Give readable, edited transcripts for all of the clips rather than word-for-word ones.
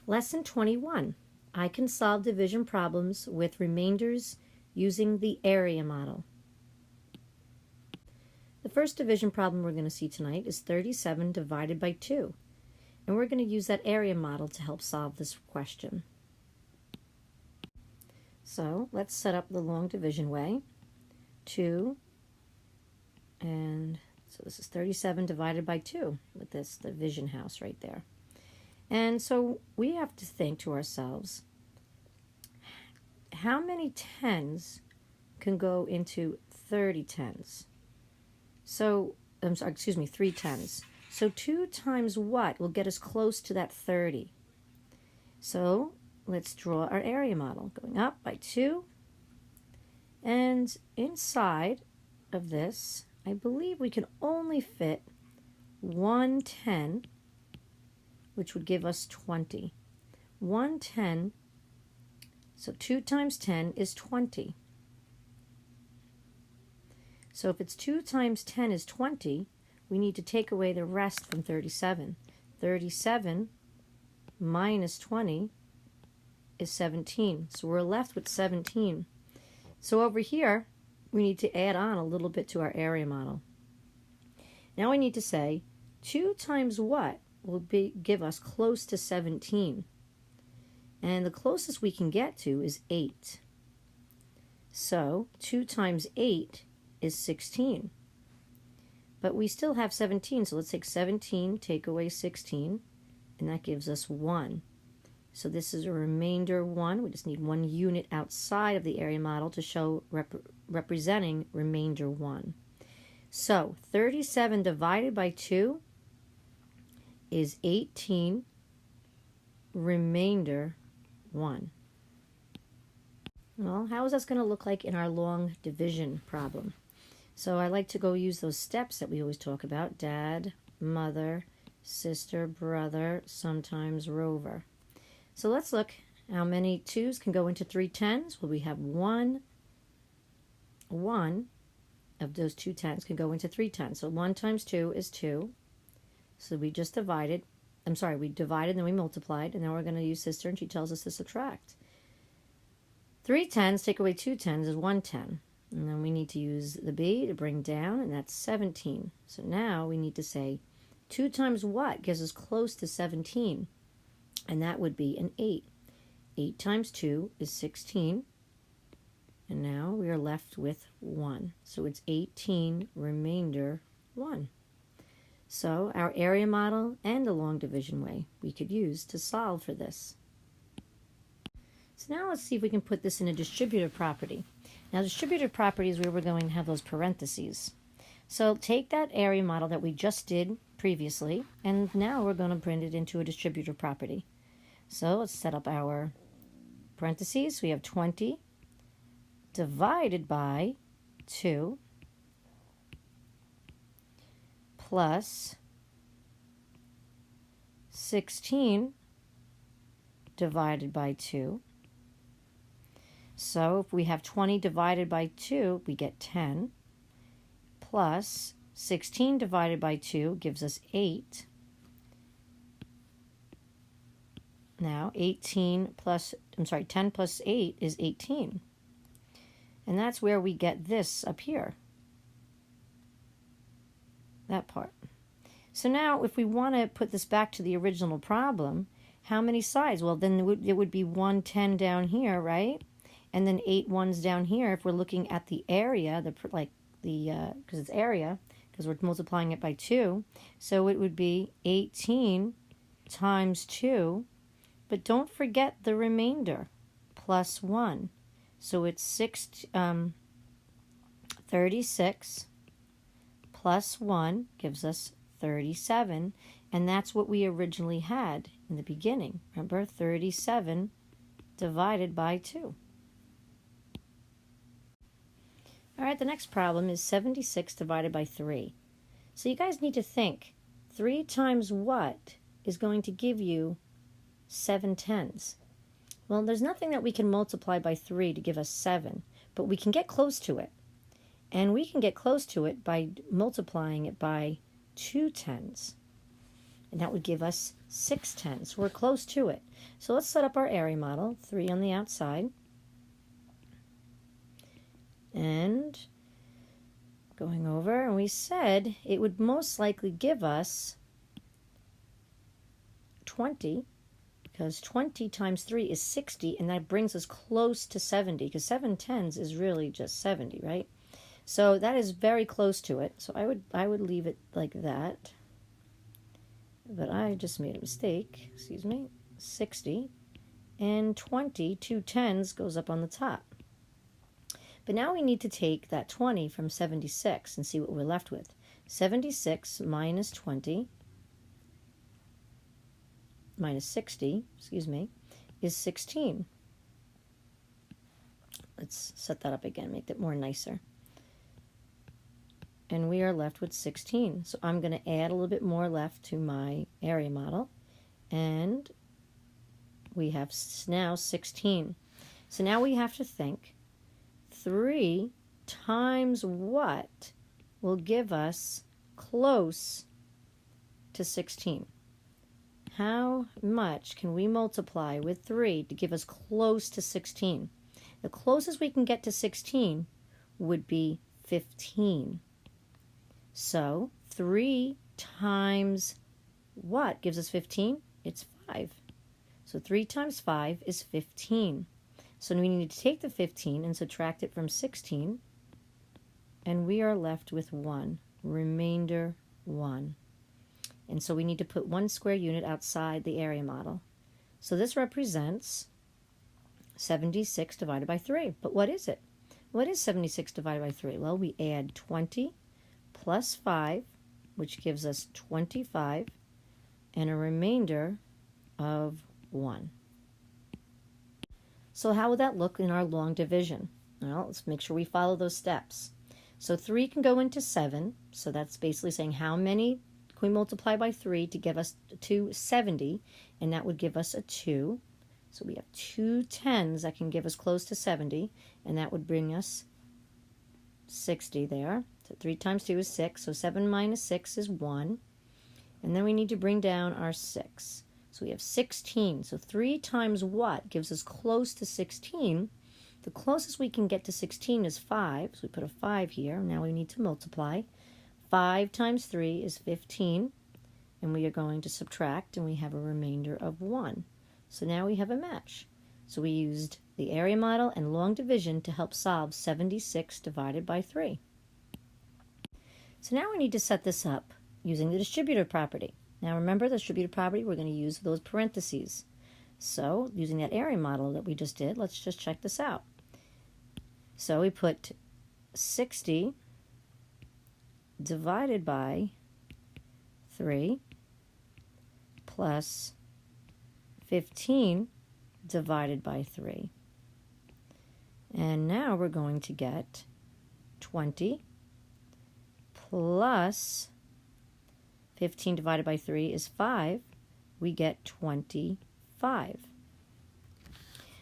Lesson 21. I can solve division problems with remainders using the area model. The first division problem we're going to see tonight is 37 divided by 2. And we're going to use that area model to help solve this question. So let's set up the long division way. 2, and so this is 37 divided by 2 with this division house right there. And so we have to think to ourselves, how many tens can go into 30 tens? So, I'm sorry, excuse me, 3 tens. So 2 times what will get us close to that 30? So let's draw our area model. Going up by 2. And inside of this, I believe we can only fit 1 10, which would give us 20. 1 10, so 2 times 10 is 20. So if it's 2 times 10 is 20, we need to take away the rest from 37. 37 minus 20 is 17. So we're left with 17. So over here, we need to add on a little bit to our area model. Now we need to say 2 times what will give us close to 17. And the closest we can get to is 8. So 2 times 8 is 16. But we still have 17, so let's take 17, take away 16, and that gives us 1. So this is a remainder 1. We just need 1 unit outside of the area model to show representing remainder 1. So 37 divided by 2 is 18, remainder 1. Well, how is this going to look like in our long division problem? So I like to go use those steps that we always talk about: dad, mother, sister, brother, sometimes rover. So let's look how many 2s can go into 3 10s. Well, we have one of those 2 10s can go into 3 10s. So 1 times 2 is 2. So we just divided. We divided and then we multiplied, and now we're going to use sister, and she tells us to subtract. 3 10s take away 2 10s is 1 10. And then we need to use the b to bring down, and that's 17. So now we need to say 2 times what gives us close to 17? And that would be an 8. 8 times 2 is 16. And now we are left with 1. So it's 18, remainder 1. So our area model and the long division way we could use to solve for this. So now let's see if we can put this in a distributive property. Now, distributive property is where we're going to have those parentheses. So take that area model that we just did previously, and now we're going to bring it into a distributive property. So let's set up our parentheses. We have 20 divided by 2 plus 16 divided by 2. So if we have 20 divided by 2, we get 10, plus 16 divided by 2 gives us 8. Now 10 plus 8 is 18. And that's where we get this up here, that part. So now if we want to put this back to the original problem, how many sides? Well, then it would be 1 10 down here, right? And then 8 1s down here if we're looking at the area, because it's area, because we're multiplying it by 2. So it would be 18 times 2, but don't forget the remainder, plus 1. So it's 36 plus 1 gives us 37, and that's what we originally had in the beginning. Remember, 37 divided by 2. All right, the next problem is 76 divided by 3. So you guys need to think, 3 times what is going to give you 7 10s? Well, there's nothing that we can multiply by 3 to give us 7, but we can get close to it. And we can get close to it by multiplying it by 2 10s. and that would give us 6/10. We're close to it. So let's set up our area model, 3 on the outside. And going over, and we said it would most likely give us 20, because 20 times 3 is 60, and that brings us close to 70, because 7/10 is really just 70, right? So that is very close to it. So I would leave it like that. But I just made a mistake, excuse me, 60, and 20, 2 tens goes up on the top. But now we need to take that 20 from 76 and see what we're left with. 76 minus 20, minus 60, excuse me, is 16. Let's set that up again, make that more nicer. And we are left with 16. So I'm going to add a little bit more left to my area model. And we have now 16. So now we have to think, 3 times what will give us close to 16? How much can we multiply with 3 to give us close to 16? The closest we can get to 16 would be 15. So 3 times what gives us 15? It's 5. So 3 times 5 is 15. So we need to take the 15 and subtract it from 16, and we are left with 1, remainder 1. And so we need to put 1 square unit outside the area model. So this represents 76 divided by 3. But what is it? What is 76 divided by 3? Well, we add 20 plus 5, which gives us 25, and a remainder of 1. So how would that look in our long division? Well, let's make sure we follow those steps. So 3 can go into 7, so that's basically saying how many can we multiply by 3 to give us to 70, and that would give us a 2. So we have 2 tens that can give us close to 70, and that would bring us 60 there. So 3 times 2 is 6, so 7 minus 6 is 1. And then we need to bring down our 6. So we have 16. So 3 times what gives us close to 16? The closest we can get to 16 is 5. So we put a 5 here. Now we need to multiply. 5 times 3 is 15. And we are going to subtract, and we have a remainder of 1. So now we have a match. So we used the area model and long division to help solve 76 divided by 3. So now we need to set this up using the distributive property. Now remember the distributive property, we're going to use those parentheses. So using that area model that we just did, let's just check this out. So we put 60 divided by 3 plus 15 divided by 3. And now we're going to get 20 plus 15 divided by 3 is 5. We get 25.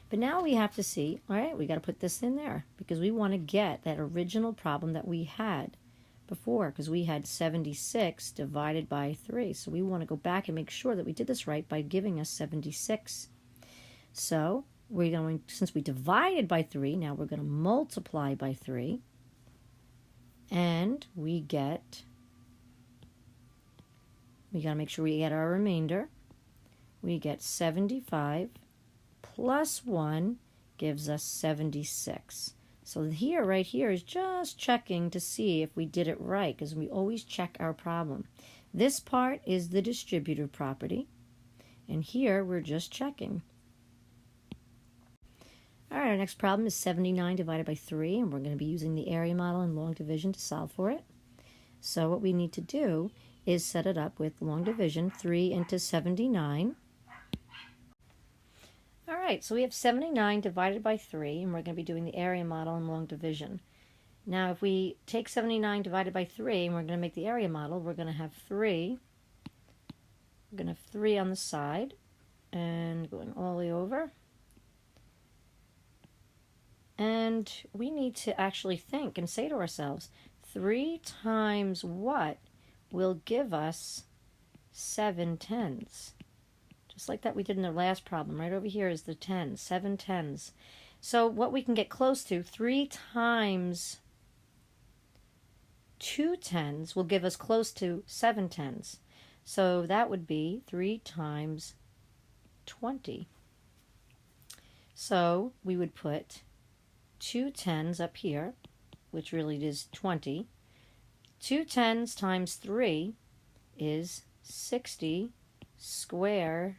But now we have to see, all right, we got to put this in there because we want to get that original problem that we had before, because we had 76 divided by 3. So we want to go back and make sure that we did this right by giving us 76. So we're going, since we divided by 3, now we're going to multiply by 3. And we got to make sure we get our remainder. We get 75 plus 1 gives us 76. So here, right here, is just checking to see if we did it right, because we always check our problem. This part is the distributive property, and here we're just checking. All right, our next problem is 79 divided by 3, and we're going to be using the area model and long division to solve for it. So what we need to do is set it up with long division, 3 into 79. All right, so we have 79 divided by 3, and we're going to be doing the area model and long division. Now, if we take 79 divided by 3, and we're going to make the area model, we're going to have 3. We're going to have 3 on the side, and going all the way over. And we need to actually think and say to ourselves, 3 times what will give us 7 tens. Just like that we did in the last problem. Right over here is the tens, 7 tens. So what we can get close to, 3 times 2 tens will give us close to 7 tens. So that would be 3 times 20. So we would put 2 tens up here, which really is 20. 2 tens times 3 is 60 square,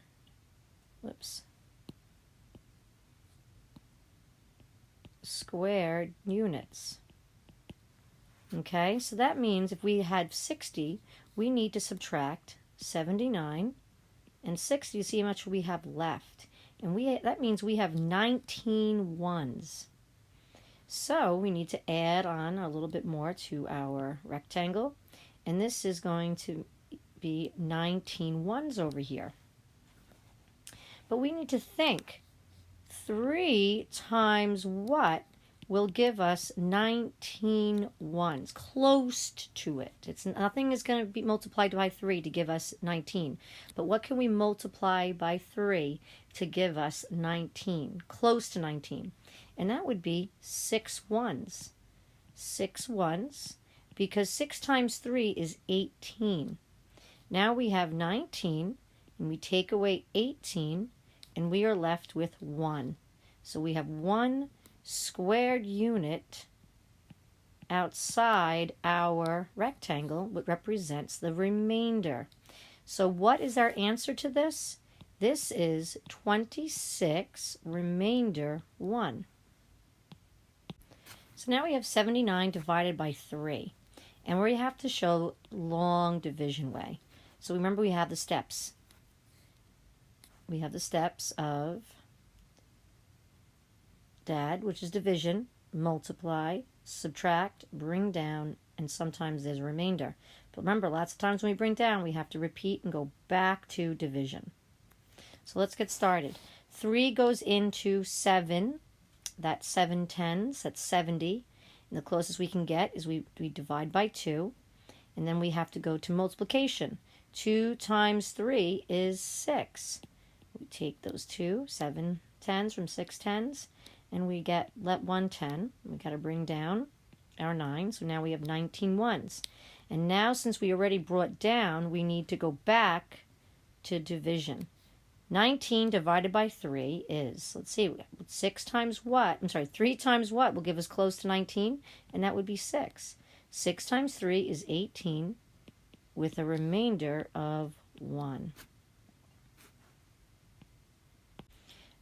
squared units. Okay, so that means if we had 60, we need to subtract 79 and 60 to see how much we have left. And that means we have 19 ones. So we need to add on a little bit more to our rectangle. And this is going to be 19 ones over here. But we need to think, 3 times what will give us 19 ones, close to it. Nothing is going to be multiplied by 3 to give us 19. But what can we multiply by 3 to give us 19, close to 19? And that would be 6 ones. 6 ones, because 6 times 3 is 18. Now we have 19, and we take away 18, and we are left with 1. So we have 1 squared unit outside our rectangle, which represents the remainder. So what is our answer to this? This is 26 remainder 1. So now we have 79 divided by 3. And we have to show long division way. So remember we have the steps. We have the steps of DAD, which is division, multiply, subtract, bring down, and sometimes there's a remainder. But remember, lots of times when we bring down, we have to repeat and go back to division. So let's get started. 3 goes into 7. That's 7 tens. That's 70. And the closest we can get is we divide by 2. And then we have to go to multiplication. 2 times 3 is 6. We take those 7 tens from 6 tens. And we get 1 10. We got to bring down our 9. So now we have 19 ones. And now since we already brought down, we need to go back to division. 19 divided by 3 is, let's see, 6 times what? I'm sorry, 3 times what will give us close to 19? And that would be 6. 6 times 3 is 18 with a remainder of 1.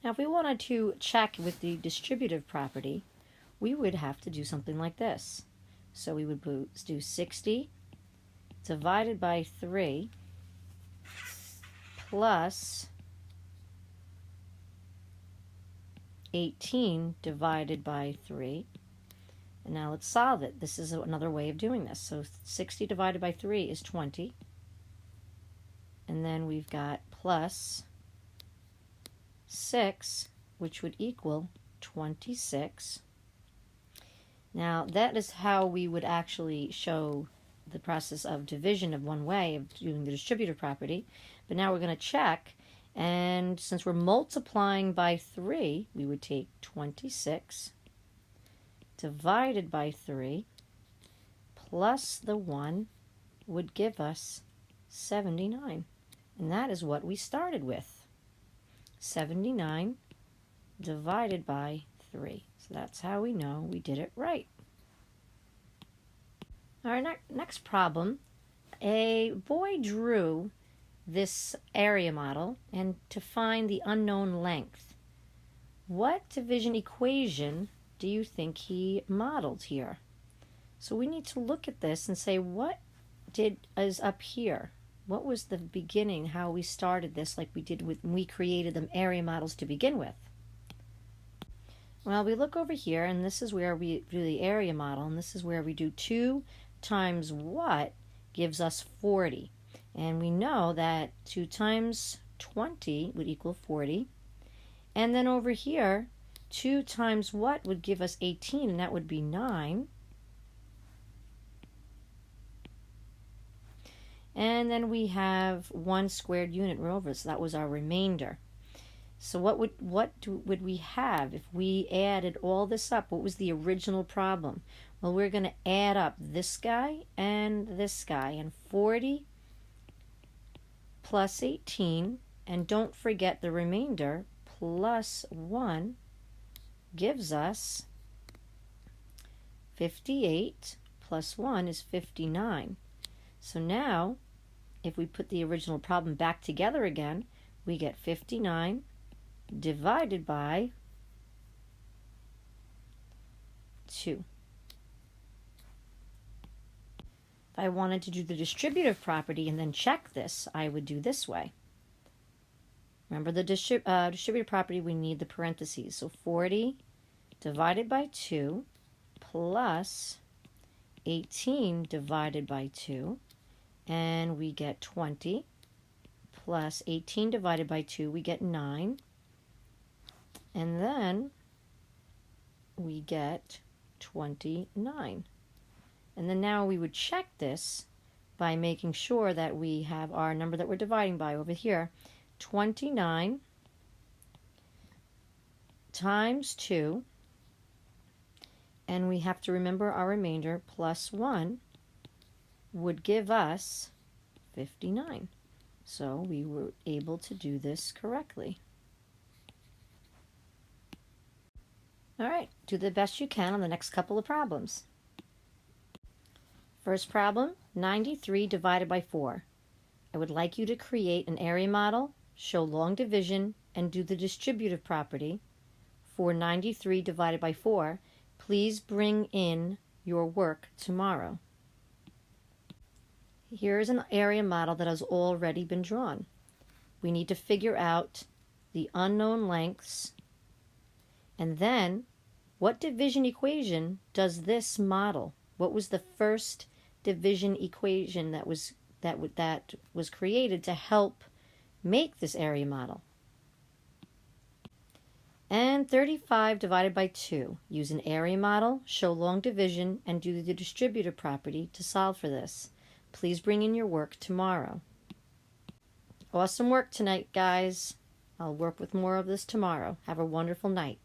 Now, if we wanted to check with the distributive property, we would have to do something like this. So we would do 60 divided by 3 plus 18 divided by 3. And now let's solve it. This is another way of doing this. So 60 divided by 3 is 20. And then we've got plus 6, which would equal 26. Now, that is how we would actually show the process of division of one way of doing the distributive property. But now we're going to check, and since we're multiplying by 3, we would take 26 divided by 3 plus the 1 would give us 79. And that is what we started with. 79 divided by 3. So that's how we know we did it right. All right, next problem. A boy drew this area model and to find the unknown length. What division equation do you think he modeled here? So we need to look at this and say, what is up here? What was the beginning, how we started this like we did when we created the area models to begin with? Well, we look over here, and this is where we do the area model, and this is where we do 2 times what gives us 40. And we know that 2 times 20 would equal 40. And then over here, 2 times what would give us 18, and that would be 9. And then we have 1 squared unit over, so that was our remainder. So what would we have if we added all this up? What was the original problem? Well, we're going to add up this guy and this guy, and 40 plus 18, and don't forget the remainder, plus 1 gives us 58 plus 1 is 59. So now, if we put the original problem back together again, we get 59 divided by 2. If I wanted to do the distributive property and then check this, I would do this way. Remember the distributive property, we need the parentheses. So 40 divided by 2 plus 18 divided by 2, and we get 20, plus 18 divided by 2, we get 9, and then we get 29. And then now we would check this by making sure that we have our number that we're dividing by over here. 29 times 2, and we have to remember our remainder, plus 1 would give us 59. So we were able to do this correctly. All right, do the best you can on the next couple of problems. First problem, 93 divided by 4. I would like you to create an area model, show long division, and do the distributive property for 93 divided by 4. Please bring in your work tomorrow. Here is an area model that has already been drawn. We need to figure out the unknown lengths, and then what division equation does this model? What was the first division equation that was created to help make this area model? And 35 divided by 2. Use an area model, show long division, and do the distributive property to solve for this. Please bring in your work tomorrow. Awesome work tonight, guys. I'll work with more of this tomorrow. Have a wonderful night.